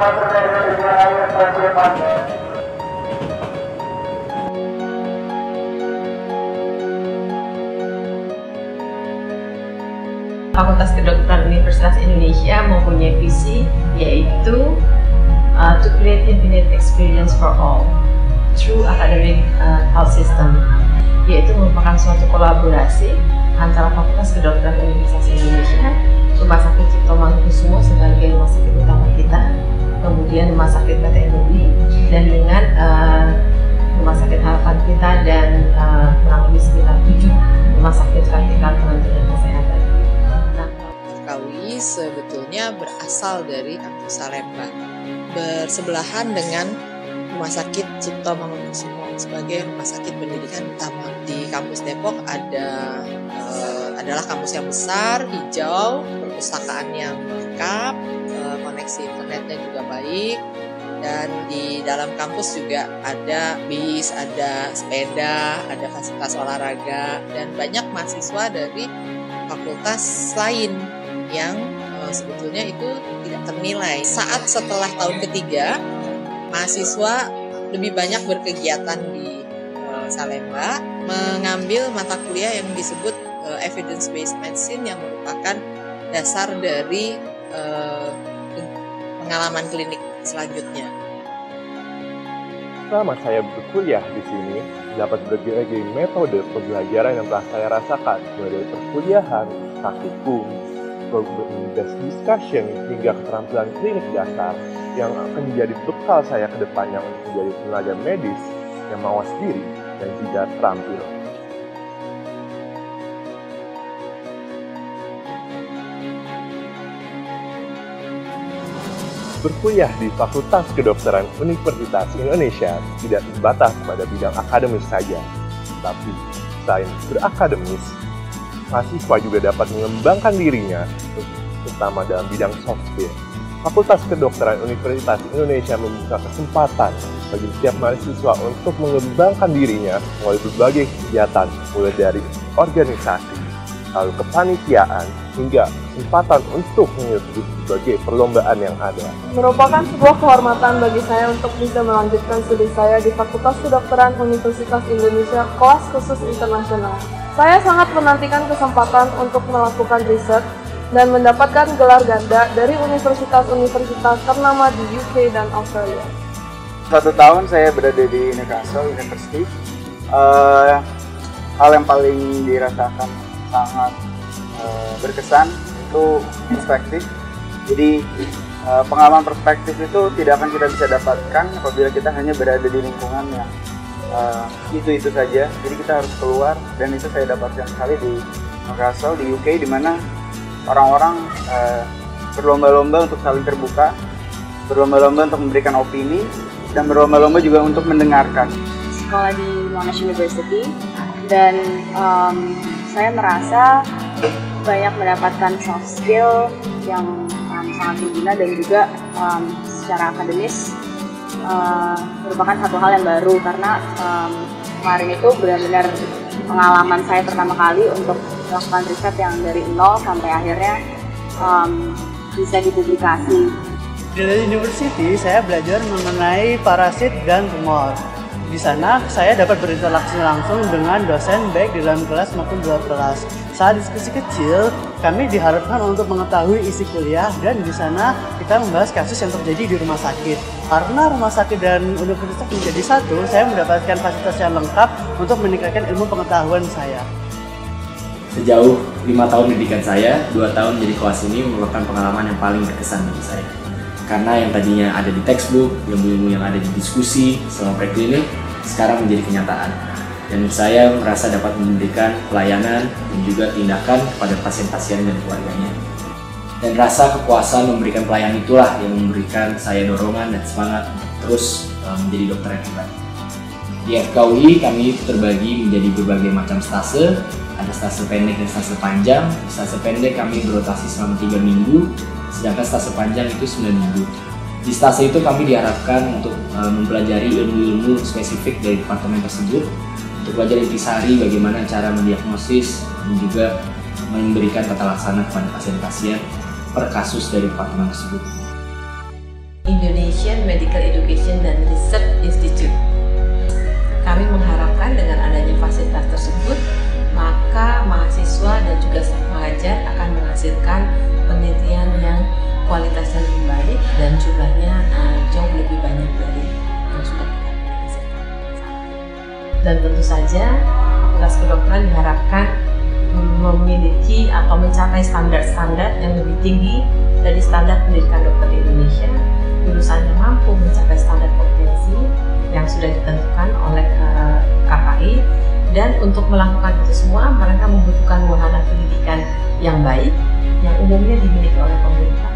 Fakultas Kedokteran Universitas Indonesia mempunyai visi yaitu to create infinite experience for all through academic health system, yaitu merupakan suatu kolaborasi antara Fakultas Kedokteran Universitas Indonesia, Rumah Sakit Cipto Mangunkusumo sebagai rumah sakit utama kita, kemudian Rumah Sakit PTNUI, dan dengan Rumah Sakit Harapan kita dan kurang lebih sekitar 7 rumah sakit vertikal kementerian kesehatan. Kawi sebetulnya berasal dari kampus Salemba, bersebelahan dengan Rumah Sakit Cipto Mangunkusumo sebagai rumah sakit pendidikan utama. Di kampus Depok adalah kampus yang besar, hijau, perpustakaan yang lengkap, koneksi internetnya juga baik, dan di dalam kampus juga ada bis, ada sepeda, ada fasilitas olahraga, dan banyak mahasiswa dari fakultas lain yang sebetulnya itu tidak ternilai. Saat setelah tahun ketiga, mahasiswa lebih banyak berkegiatan di Salemba, mengambil mata kuliah yang disebut evidence-based medicine, yang merupakan dasar dari pengalaman klinik selanjutnya. Selama saya berkuliah di sini, dapat berbagai metode pembelajaran yang telah saya rasakan, mulai dari perkuliahan, praktikum, discussion, hingga keterampilan klinik dasar yang akan menjadi bekal saya ke depannya untuk menjadi tenaga medis yang mawas diri dan juga terampil. Berkuliah di Fakultas Kedokteran Universitas Indonesia tidak terbatas pada bidang akademis saja, tapi selain berakademis, mahasiswa juga dapat mengembangkan dirinya, terutama dalam bidang soft skill. Fakultas Kedokteran Universitas Indonesia membuka kesempatan bagi setiap mahasiswa untuk mengembangkan dirinya melalui berbagai kegiatan, mulai dari organisasi, lalu kepanitiaan, hingga kesempatan untuk mengikuti berbagai perlombaan yang ada. Merupakan sebuah kehormatan bagi saya untuk bisa melanjutkan studi saya di Fakultas Kedokteran Universitas Indonesia kelas khusus internasional. Saya sangat menantikan kesempatan untuk melakukan riset dan mendapatkan gelar ganda dari universitas-universitas ternama di UK dan Australia. 1 tahun saya berada di Newcastle University. Hal yang paling dirasakan sangat berkesan itu perspektif. Jadi pengalaman perspektif itu tidak akan kita bisa dapatkan apabila kita hanya berada di lingkungan yang itu saja. Jadi kita harus keluar, dan itu saya dapatkan sekali di Newcastle di UK, di mana orang-orang berlomba-lomba untuk saling terbuka, berlomba-lomba untuk memberikan opini, dan berlomba-lomba juga untuk mendengarkan. Sekolah di Monash University, dan saya merasa banyak mendapatkan soft skill yang sangat berguna, dan juga secara akademis merupakan satu hal yang baru, karena kemarin itu benar-benar pengalaman saya pertama kali untuk melakukan riset yang dari nol sampai akhirnya bisa dipublikasi. Di University saya belajar mengenai parasit dan tumor. Di sana saya dapat berinteraksi langsung dengan dosen baik di dalam kelas maupun di luar kelas. Saat diskusi kecil, kami diharapkan untuk mengetahui isi kuliah, dan di sana kita membahas kasus yang terjadi di rumah sakit. Karena rumah sakit dan universitas menjadi satu, saya mendapatkan fasilitas yang lengkap untuk meningkatkan ilmu pengetahuan saya. Sejauh 5 tahun pendidikan saya, 2 tahun menjadi kelas ini merupakan pengalaman yang paling berkesan bagi saya. Karena yang tadinya ada di textbook, ilmu-ilmu yang ada di diskusi selama preklinik, sekarang menjadi kenyataan. Dan saya merasa dapat memberikan pelayanan dan juga tindakan kepada pasien-pasien dan keluarganya. Dan rasa kepuasan memberikan pelayanan itulah yang memberikan saya dorongan dan semangat untuk terus menjadi dokter yang hebat. Di FKUI kami terbagi menjadi berbagai macam stase, ada stase pendek dan stase panjang. Di stase pendek kami berotasi selama 3 minggu, sedangkan stase panjang itu 9 minggu. Di stase itu kami diharapkan untuk mempelajari ilmu-ilmu spesifik dari departemen tersebut, untuk belajar intisari bagaimana cara mendiagnosis dan juga memberikan tata laksana kepada pasien-pasien per kasus dari departemen tersebut. Indonesian Medical Education and Research Institute. Kami mengharapkan dengan adanya fasilitas tersebut, maka mahasiswa dan juga staf pengajar akan menghasilkan penelitian yang kualitasnya lebih baik dan jumlahnya jauh lebih banyak dari yang sudah kita hasilkan. Dan tentu saja Fakultas Kedokteran diharapkan memiliki atau mencapai standar-standar yang lebih tinggi dari standar pendidikan dokter di Indonesia. Lulusannya mampu mencapai standar kompetensi yang sudah ditentukan oleh KKI, dan untuk melakukan itu semua mereka membutuhkan wahana pendidikan yang baik yang umumnya dimiliki oleh pemerintah